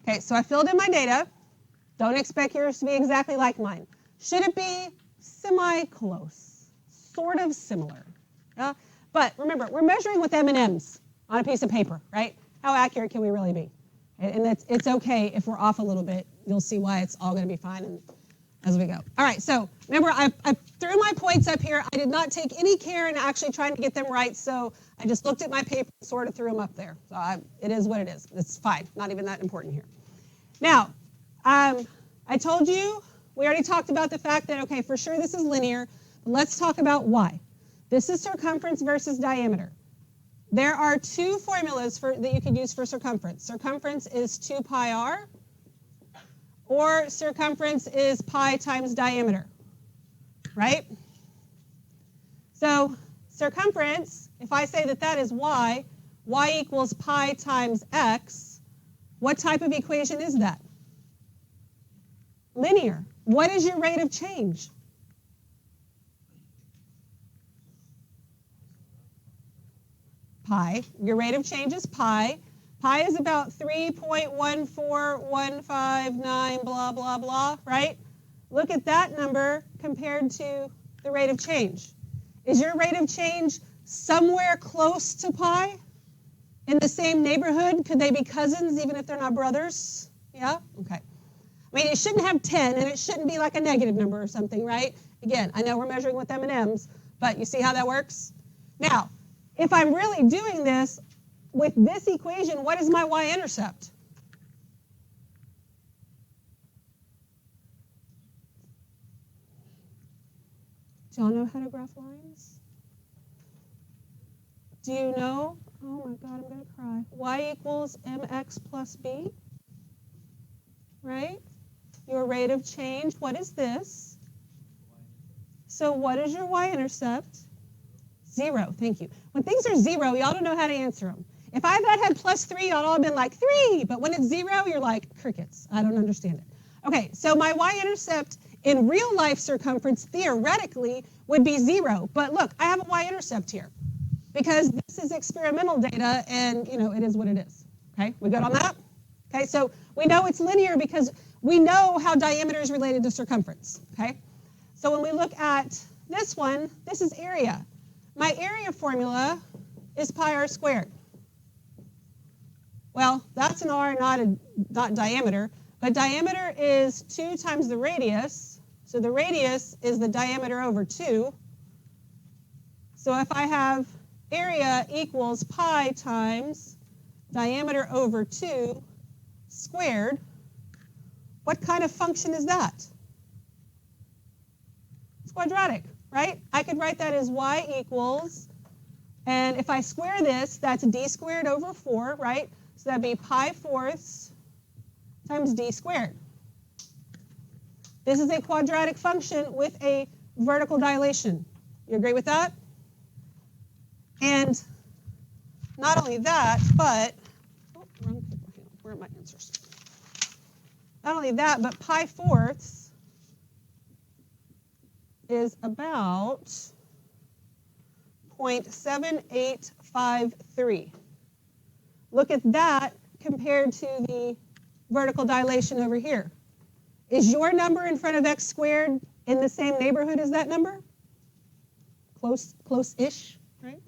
Okay, so I filled in my data. Don't expect yours to be exactly like mine. Should it be semi-close, sort of similar? Yeah? But remember, we're measuring with M&Ms on a piece of paper, right? How accurate can we really be? And it's okay if we're off a little bit. You'll see why it's all going to be fine as we go. All right, so remember, I threw my points up here. I did not take any care in actually trying to get them right, so I just looked at my paper and sort of threw them up there. So it is what it is. It's fine. Not even that important here. Now, I told you, we already talked about the fact that, okay, for sure this is linear. Let's talk about why. This is circumference versus diameter. There are two formulas that you could use for circumference. Circumference is 2 pi r, or circumference is pi times diameter, right? So circumference, if I say that that is y equals pi times x, what type of equation is that? Linear. What is your rate of change? Pi. Your rate of change is pi. Pi is about 3.14159, blah, blah, blah, right? Look at that number compared to the rate of change. Is your rate of change somewhere close to pi? In the same neighborhood? Could they be cousins even if they're not brothers? Yeah? Okay. I mean, it shouldn't have 10, and it shouldn't be like a negative number or something, right? Again, I know we're measuring with M&Ms, but you see how that works? Now, if I'm really doing this with this equation, what is my y-intercept? Do y'all know how to graph lines? Do you know? Oh my God, I'm going to cry. Y equals mx plus b, right? Your rate of change, what is this? So what is your y-intercept? 0, thank you. When things are 0, y'all don't know how to answer them. If I had plus 3, y'all all have been like 3, but when it's 0, you're like crickets. I don't understand it. Okay, so my y-intercept in real life circumference theoretically would be 0, but look, I have a y-intercept here because this is experimental data and it is what it is. Okay, we good on that? Okay, so we know it's linear because we know how diameter is related to circumference. Okay, so when we look at this one, this is area. My area formula is pi r squared. Well, that's an r, not diameter, but diameter is 2 times the radius. So the radius is the diameter over 2. So if I have area equals pi times diameter over 2 squared, what kind of function is that? It's quadratic, right? I could write that as y equals, and if I square this, that's d squared over 4, right? So that'd be pi fourths times d squared. This is a quadratic function with a vertical dilation. You agree with that? And not only that, but, oh, wrong paper, where are my answers? Not only that, but pi fourths is about 0.7853. Look at that compared to the vertical dilation over here. Is your number in front of x squared in the same neighborhood as that number? Close-ish, right?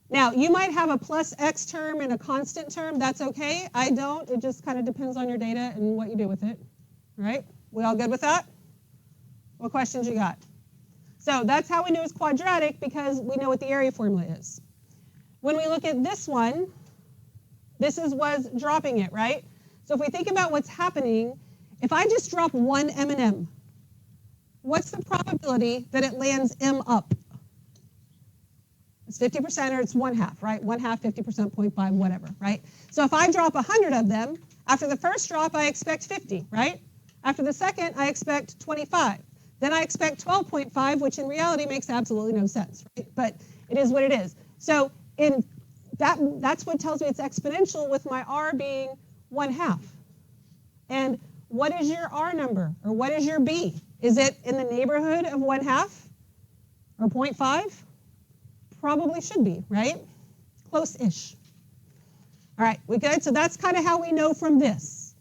Now, you might have a plus x term and a constant term. That's okay. I don't. It just kind of depends on your data and what you do with it, right? We all good with that? What questions you got? So that's how we know it's quadratic, because we know what the area formula is. When we look at this one, this was dropping it, right? So if we think about what's happening, if I just drop one M&M, what's the probability that it lands M up? It's 50% or it's 1/2, right? 1/2, 50%, 0.5, whatever, right? So if I drop 100 of them, after the first drop, I expect 50, right? After the second, I expect 25. Then I expect 12.5, which in reality makes absolutely no sense, right? But it is what it is. So that's what tells me it's exponential, with my r being 1/2. And what is your r number, or what is your b? Is it in the neighborhood of 1/2 or 0.5? Probably should be, right? Close-ish. All All right, we good? So that's kind of how we know from this.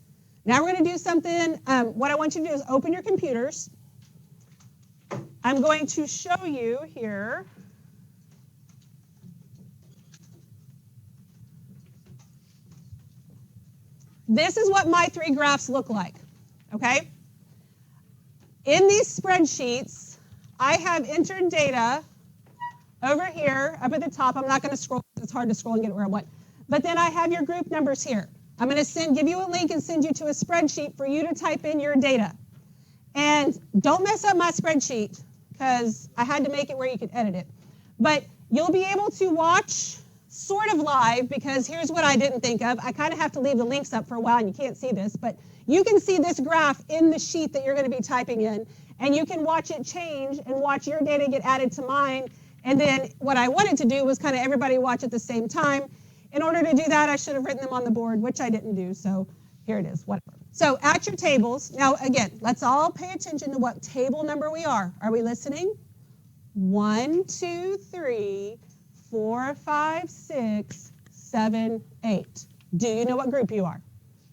Now we're going to do something. What I want you to do is open your computers. I'm going to show you here. This is what my 3 graphs look like, okay? In these spreadsheets, I have entered data over here, up at the top. I'm not going to scroll. It's hard to scroll and get it where I want. But then I have your group numbers here. I'm going to give you a link and send you to a spreadsheet for you to type in your data. And don't mess up my spreadsheet, because I had to make it where you could edit it. But you'll be able to watch sort of live, because here's what I didn't think of. I kind of have to leave the links up for a while, and you can't see this, but you can see this graph in the sheet that you're going to be typing in, and you can watch it change and watch your data get added to mine. And then what I wanted to do was kind of everybody watch at the same time. In order to do that, I should have written them on the board, which I didn't do, so here it is, whatever. So at your tables, now again, let's all pay attention to what table number we are. Are we listening? 1, 2, 3, 4, 5, 6, 7, 8. Do you know what group you are?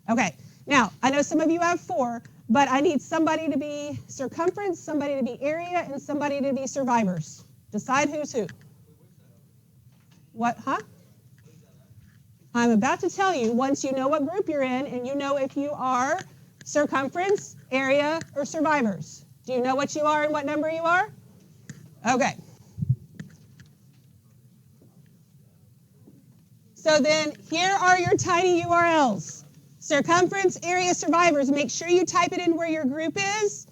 Okay, now I know some of you have 4, but I need somebody to be circumference, somebody to be area, and somebody to be survivors. Decide who's who. What, huh? I'm about to tell you once you know what group you're in and you know if you are circumference, area, or survivors. Do you know what you are and what number you are? Okay. So then here are your tiny URLs. Circumference, area, survivors. Make sure you type it in where your group is.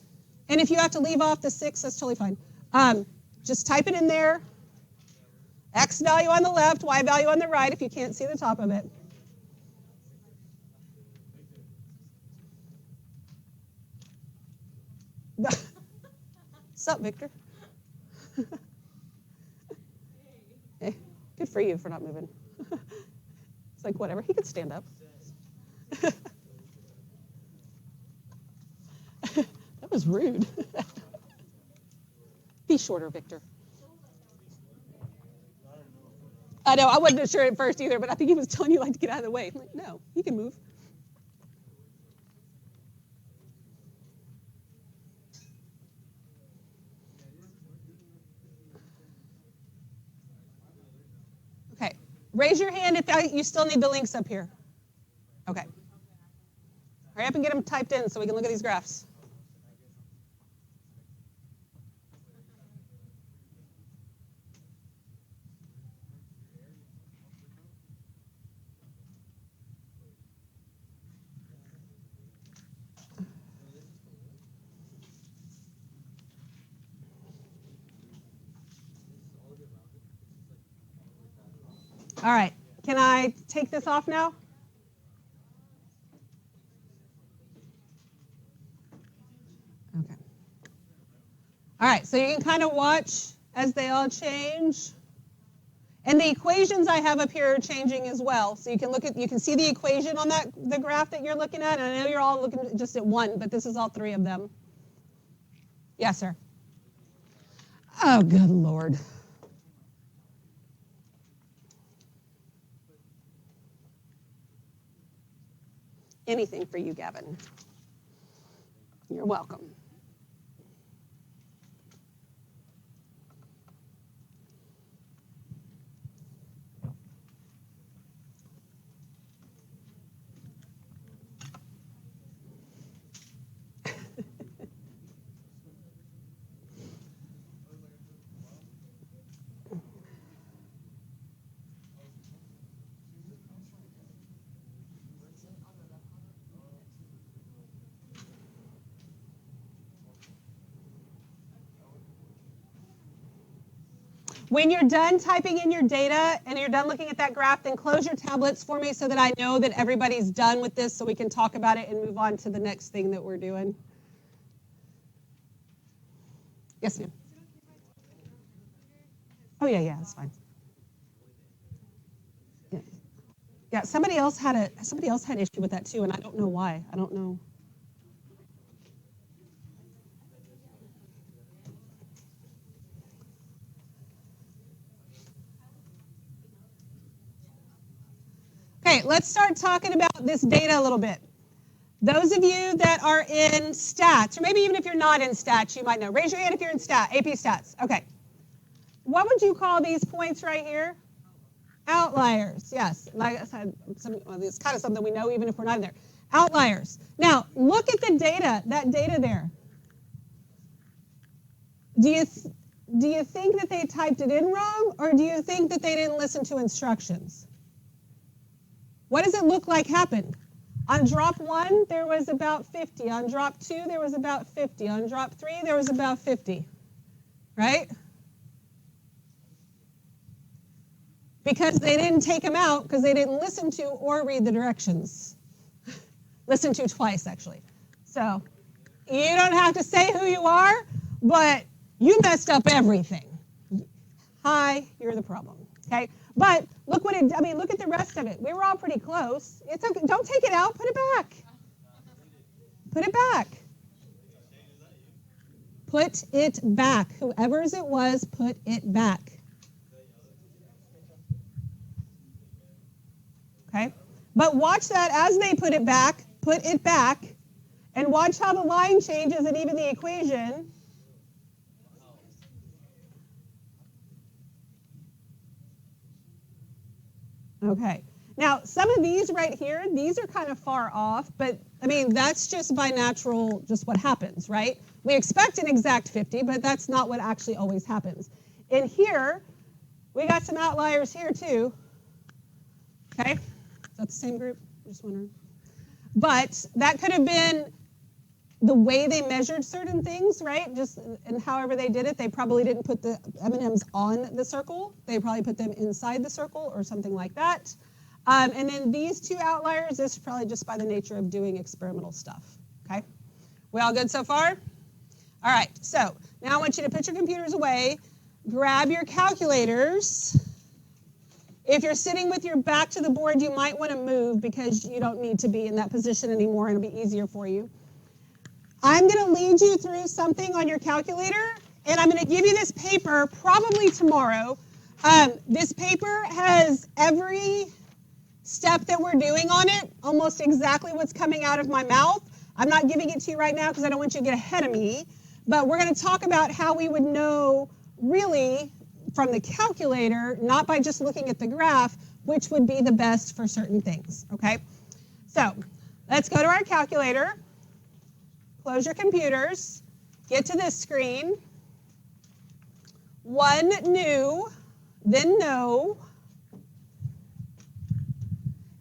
And if you have to leave off the 6, that's totally fine. Just type it in there. X value on the left, Y value on the right if you can't see the top of it. What's up, Victor? Hey, good for you for not moving. It's like, whatever, he could stand up. That was rude. Be shorter, Victor. I know, I wasn't sure at first either, but I think he was telling you like to get out of the way. I'm like, no, you can move. Okay, raise your hand if you still need the links up here. Okay. Hurry up and get them typed in so we can look at these graphs. All right, can I take this off now? Okay. All right, so you can kind of watch as they all change. And the equations I have up here are changing as well. So you can see the equation on the graph that you're looking at. And I know you're all looking just at one, but this is all 3 of them. Yes, sir. Oh, good Lord. Anything for you, Gavin. You're welcome. When you're done typing in your data and you're done looking at that graph, then close your tablets for me so that I know that everybody's done with this so we can talk about it and move on to the next thing that we're doing. Yes, ma'am. Oh, yeah, that's fine. Yeah, somebody else had issue with that too, and I don't know why. I don't know. Okay, let's start talking about this data a little bit. Those of you that are in stats, or maybe even if you're not in stats, you might know. Raise your hand if you're in AP stats. Okay. What would you call these points right here? Outliers, yes. Like I said, it's kind of something we know even if we're not in there. Outliers. Now, look at the data, that data there. Do you think that they typed it in wrong, or do you think that they didn't listen to instructions? What does it look like happened? On drop 1, there was about 50. On drop 2, there was about 50. On drop 3, there was about 50. Right? Because they didn't take them out because they didn't listen to or read the directions. Listen to twice, actually. So you don't have to say who you are, but you messed up everything. Hi, you're the problem. Okay? But look what it, look at the rest of it. We were all pretty close. It's okay. Don't take it out. Put it back. Put it back. Put it back. Whoever's it was, put it back. Okay? But watch that as they put it back, and watch how the line changes and even the equation. Okay. Now, some of these right here, these are kind of far off, but that's just by natural, just what happens, right? We expect an exact 50, but that's not what actually always happens. In here, we got some outliers here too. Okay? Is that the same group? I'm just wondering. But that could have been the way they measured certain things, right? Just and however they did it, they probably didn't put the M&Ms on the circle. They probably put them inside the circle or something like that. And then these two outliers, this is probably just by the nature of doing experimental stuff, okay? We all good so far? All right, so now I want you to put your computers away, grab your calculators. If you're sitting with your back to the board, you might want to move because you don't need to be in that position anymore and it'll be easier for you. I'm going to lead you through something on your calculator, and I'm going to give you this paper probably tomorrow. This paper has every step that we're doing on it, almost exactly what's coming out of my mouth. I'm not giving it to you right now because I don't want you to get ahead of me, but we're going to talk about how we would know really from the calculator, not by just looking at the graph, which would be the best for certain things, okay? So let's go to our calculator. Close your computers, get to this screen. One new, then no.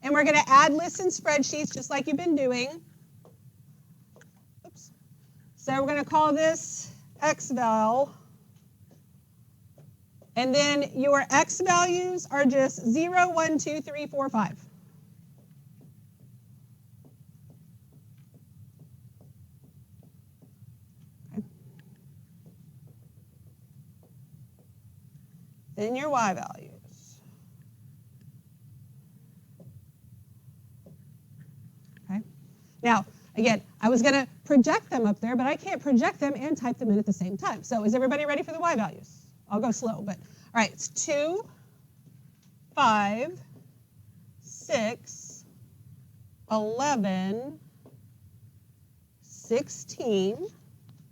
And we're going to add lists and spreadsheets just like you've been doing. Oops. So we're going to call this xval. And then your x values are just 0, 1, 2, 3, 4, 5. Then your y values. Okay. Now, again, I was going to project them up there, but I can't project them and type them in at the same time. So is everybody ready for the y values? I'll go slow, but all right, it's 2, 5, 6, 11, 16.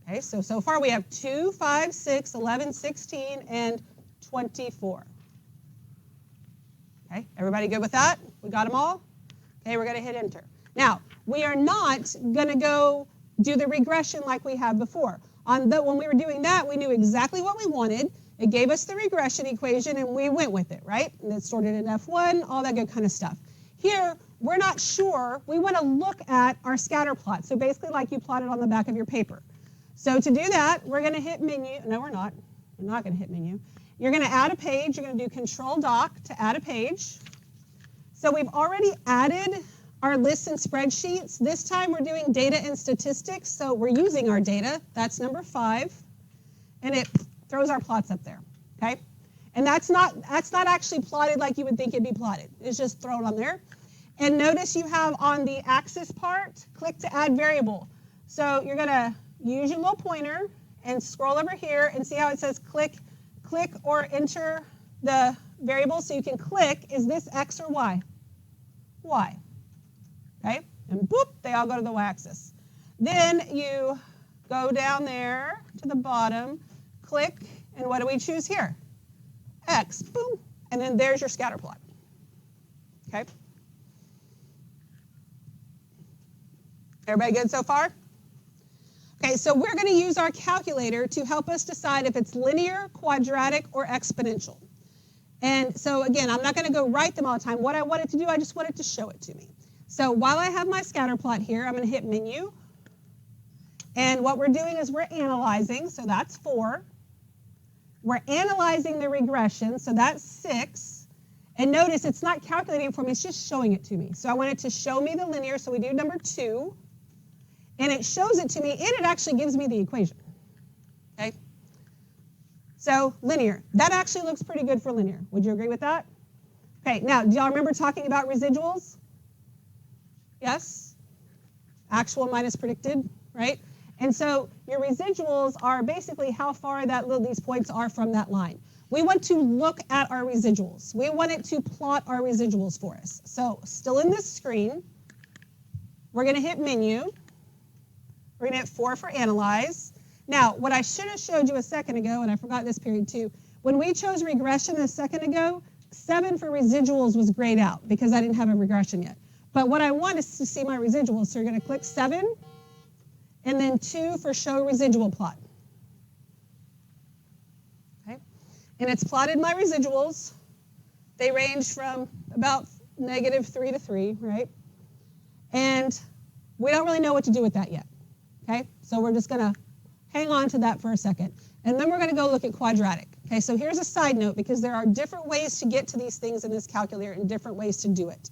Okay, so far we have 2, 5, 6, 11, 16, and 24. Okay, everybody good with that? We got them all? Okay, we're going to hit enter. Now, we are not going to go do the regression like we have before. When we were doing that, we knew exactly what we wanted. It gave us the regression equation, and we went with it, right? And it's sorted in F1, all that good kind of stuff. Here, we're not sure. We want to look at our scatter plot, so basically like you plotted on the back of your paper. So to do that, we're going to hit menu. No, we're not. We're not going to hit menu. You're going to add a page. You're going to do Control-Doc to add a page. So we've already added our lists and spreadsheets. This time we're doing data and statistics, so we're using our data. That's number 5. And it throws our plots up there, okay? And that's not actually plotted like you would think it'd be plotted. It's just thrown on there. And notice you have on the axis part, click to add variable. So you're going to use your little pointer and scroll over here and see how it says click or enter the variable. So you can click, is this X or Y? y. Okay? And boop, they all go to the y-axis. Then you go down there to the bottom, click, and what do we choose here? X, boom, and then there's your scatter plot. Okay? Everybody good so far? Okay, so we're going to use our calculator to help us decide if it's linear, quadratic, or exponential. And so again, I'm not going to go write them all the time. What I wanted to do, I just wanted to show it to me. So while I have my scatter plot here, I'm going to hit menu. And what we're doing is we're analyzing, so that's 4. We're analyzing the regression, so that's 6. And notice it's not calculating it for me, it's just showing it to me. So I want it to show me the linear, so we do number 2. And it shows it to me, and it actually gives me the equation. Okay? So linear. That actually looks pretty good for linear. Would you agree with that? Okay, now, do y'all remember talking about residuals? Yes? Actual minus predicted, right? And so your residuals are basically how far these points are from that line. We want to look at our residuals. We want it to plot our residuals for us. So still in this screen, we're going to hit menu. We're going to hit 4 for analyze. Now, what I should have showed you a second ago, and I forgot this period too, when we chose regression a second ago, 7 for residuals was grayed out because I didn't have a regression yet. But what I want is to see my residuals, so you're going to click 7, and then 2 for show residual plot. Okay? And it's plotted my residuals. They range from about -3 to 3, right? And we don't really know what to do with that yet. Okay? So we're just going to hang on to that for a second. And then we're going to go look at quadratic. Okay, so here's a side note, because there are different ways to get to these things in this calculator and different ways to do it.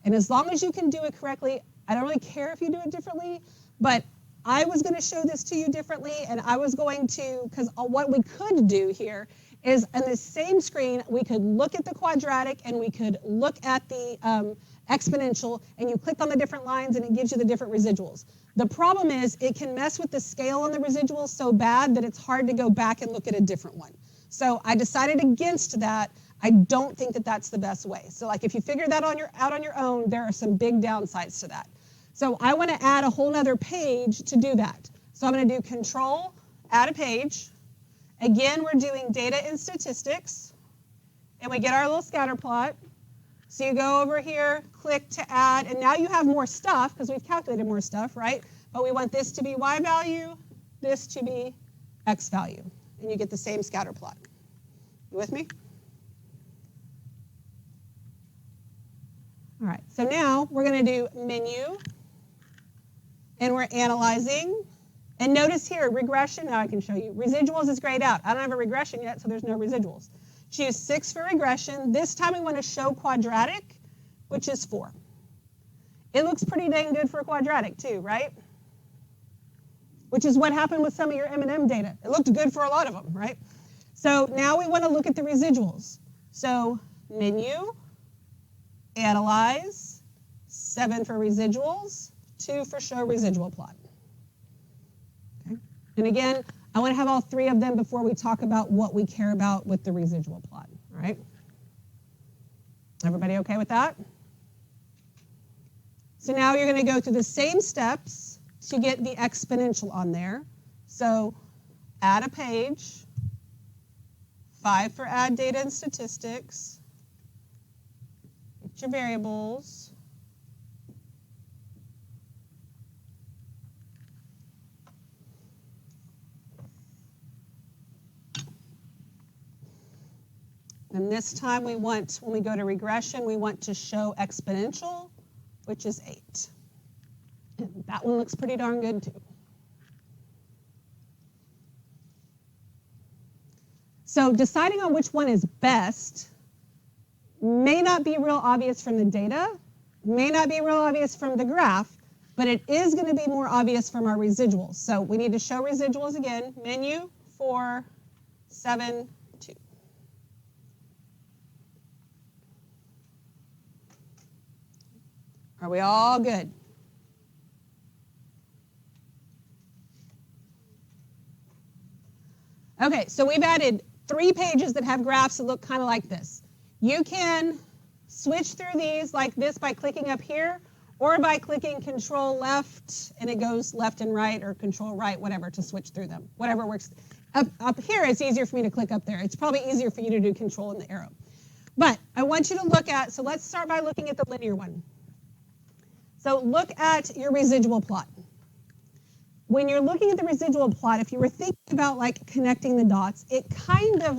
And as long as you can do it correctly, I don't really care if you do it differently, but I was going to show this to you differently, and I was going to, because what we could do here is on the same screen, we could look at the quadratic and we could look at the exponential, and you click on the different lines and it gives you the different residuals. The problem is it can mess with the scale on the residuals so bad that it's hard to go back and look at a different one. So I decided against that. I don't think that that's the best way. So like if you figure that out on your own, there are some big downsides to that. So I want to add a whole other page to do that. So I'm going to do Control, add a page. Again, we're doing data and statistics, and we get our little scatter plot. So you go over here, click to add, and now you have more stuff because we've calculated more stuff, right? But we want this to be y value, this to be x value, and you get the same scatter plot. You with me? All right, so now we're going to do menu, and we're analyzing. And notice here, regression, now I can show you. Residuals is grayed out. I don't have a regression yet, so there's no residuals. Choose 6 for regression. This time we want to show quadratic, which is 4. It looks pretty dang good for quadratic too, right? Which is what happened with some of your M&M data. It looked good for a lot of them, right? So now we want to look at the residuals. So menu, analyze, 7 for residuals, 2 for show residual plot. Okay. And again, I want to have all 3 of them before we talk about what we care about with the residual plot, all right? Everybody okay with that? So now you're going to go through the same steps to get the exponential on there. So add a page, 5 for add data and statistics, get your variables, and this time we want, when we go to regression, we want to show exponential, which is 8. And that one looks pretty darn good too. So deciding on which one is best may not be real obvious from the data, may not be real obvious from the graph, but it is going to be more obvious from our residuals. So we need to show residuals again, menu, 4, 7, 2. Are we all good? Okay, so we've added 3 pages that have graphs that look kind of like this. You can switch through these like this by clicking up here, or by clicking Control left, and it goes left and right, or Control right, whatever, to switch through them. Whatever works. Up here, it's easier for me to click up there. It's probably easier for you to do Control and the arrow. But I want you to look at, so let's start by looking at the linear one. So look at your residual plot. When you're looking at the residual plot, if you were thinking about like connecting the dots, it kind of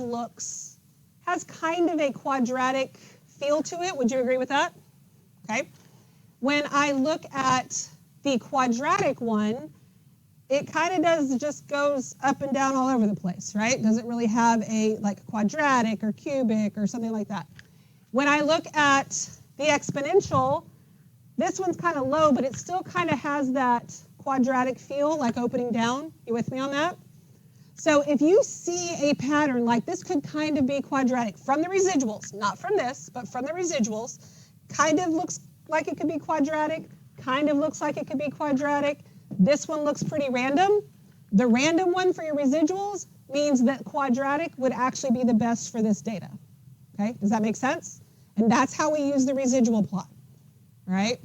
has kind of a quadratic feel to it. Would you agree with that? Okay. When I look at the quadratic one, it kind of just goes up and down all over the place, right? Doesn't really have a like quadratic or cubic or something like that. When I look at the exponential, this one's kind of low, but it still kind of has that quadratic feel, like opening down. You with me on that? So if you see a pattern like this, could kind of be quadratic from the residuals, not from this, but from the residuals, kind of looks like it could be quadratic, kind of looks like it could be quadratic. This one looks pretty random. The random one for your residuals means that quadratic would actually be the best for this data. Okay, does that make sense? And that's how we use the residual plot, right?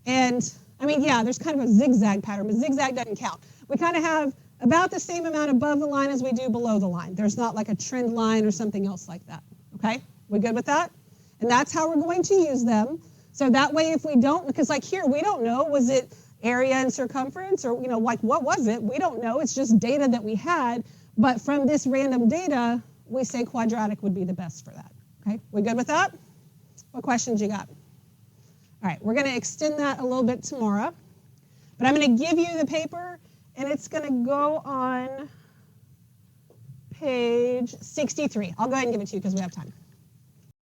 And I mean, yeah, there's kind of a zigzag pattern, but zigzag doesn't count. We kind of have about the same amount above the line as we do below the line. There's not like a trend line or something else like that, okay? We good with that? And that's how we're going to use them. So that way if we don't, because like here, we don't know, was it area and circumference, or like what was it? We don't know, it's just data that we had, but from this random data, we say quadratic would be the best for that, okay? We good with that? What questions you got? All right, we're gonna extend that a little bit tomorrow, but I'm gonna give you the paper, and it's gonna go on page 63. I'll go ahead and give it to you because we have time.